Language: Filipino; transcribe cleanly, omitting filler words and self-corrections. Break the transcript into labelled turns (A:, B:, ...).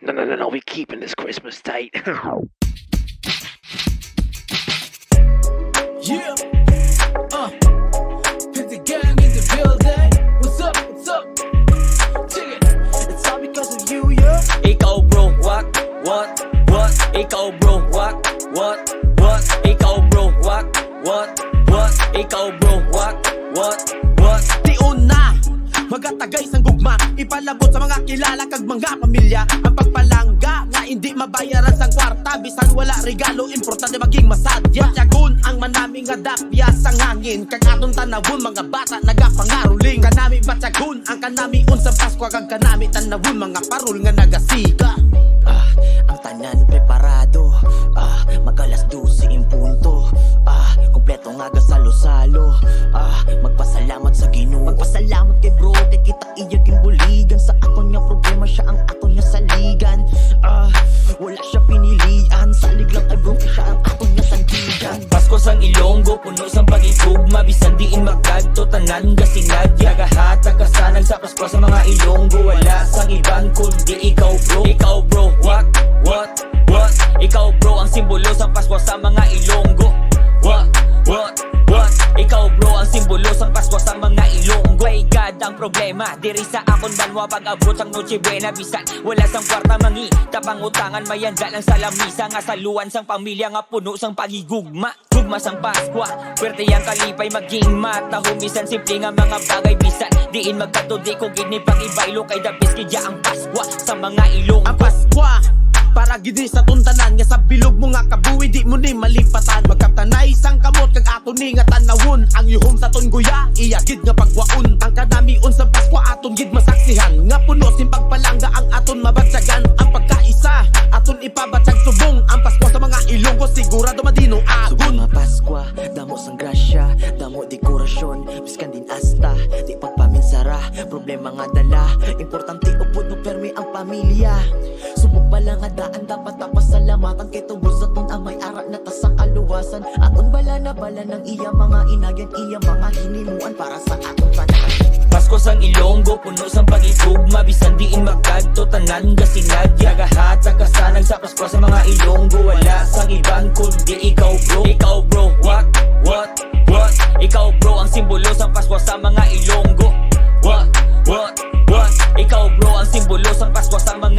A: No, we keeping this Christmas tight.
B: Yeah, put the gang in the building. What's up? Check it. It's all because of you, yeah.
C: Ikaw bro, what? Ikaw bro, what? Ikaw bro, what? Ikaw bro, what?
B: Tiun na, magatagay sang gugma. Ipalabot sa mga kilala kag mga pamilya. Ang pagpalangga nga hindi mabayaran sang kwarta. Bisan wala regalo, importante maging masadya. Patyagon ang manami nga dapya sang hangin. Kag aton tanawon mga bata nagapangaruling. Kanami patyagon ang kanami unsang Pasko. Kag kanami tanawon mga parol nga nagasika.
D: Ang tanan preparado, magalas 12 in punto, kompleto nga gasalo-salo, magpasalamat sa Ginoo. Magpasalamat kay bro, kay kita iyaging buligan. Sa akon nga problema siya ang akon nga saligan. Wala siya pinilian, salig lang kay bro, siya ang akon nga sandigan.
C: Pasko sang Ilonggo, puno sang pag-igugma. Bisan diin magkadto, tanan gasinag. Nagahatag kasanag sa Pasko sa mga Ilonggo. Wala sang iban kundi ikaw bro. Ikaw bro, what? Ikaw bro, ang simbolo sang Pasko sa mga Ilonggo. What? Ikaw bro, ang simbolo sang Pasko sa mga Ilonggo. Ay God ang problema, diri sa akon banwa. Pag-abot sang Noche Buena, bisan wala sang kwarta mangi tapangutangan, mayanda lang sa lamisa. Nga saluan sang pamilya nga puno sang pagigugma. Gugma sang Pasko, pwerte yang kalipay maging mata. Humisan simple nga mga bagay, bisan diin magkatudi ko gini pag-ibaylo. Kay dabis kidya ang Pasko sa mga Ilonggo.
B: Ang Pasko para gidi sa tuntanan nga sa bilog mo nga kabuhi di mo ni malipatan. Magkaptanay sang kamot kag aton ni nga tanawon. Ang yuhom sa ton guya iyagid nga pagwaon. Ang kanami unsang Pasko aton gid masaksihan. Nga puno sin pagpalangga ang aton mabatsagan. Ang pagkaisa aton ipabatsag subong. Ang Pasko sa mga Ilonggo sigurado madino agon.
D: Mga Pasko, damo sang grasya, damo dekorasyon, biskan din asta, di pagpaminsara, problema nga dala. Importante upod no permi ang pamilya. Subok bala nga daan dapat pasalamatan. Kay tungkol sa ton ang may ara na ta sa kaluwasan. Aton bala ng iya mga inagyan, iya mga hinimuan para sa aton tanan.
C: Pasko sang Ilonggo, puno sang pag-igugma. Bisan diin magkadto, tanan gasinag. Nagahatag kasanag sa Pasko sa mga Ilonggo. Wala sang iban kundi ikaw bro. Ikaw bro, what? Ikaw bro, ang simbolo sang Pasko sa mga Ilonggo. What? Ikaw bro, ang simbolo sang Pasko sa mga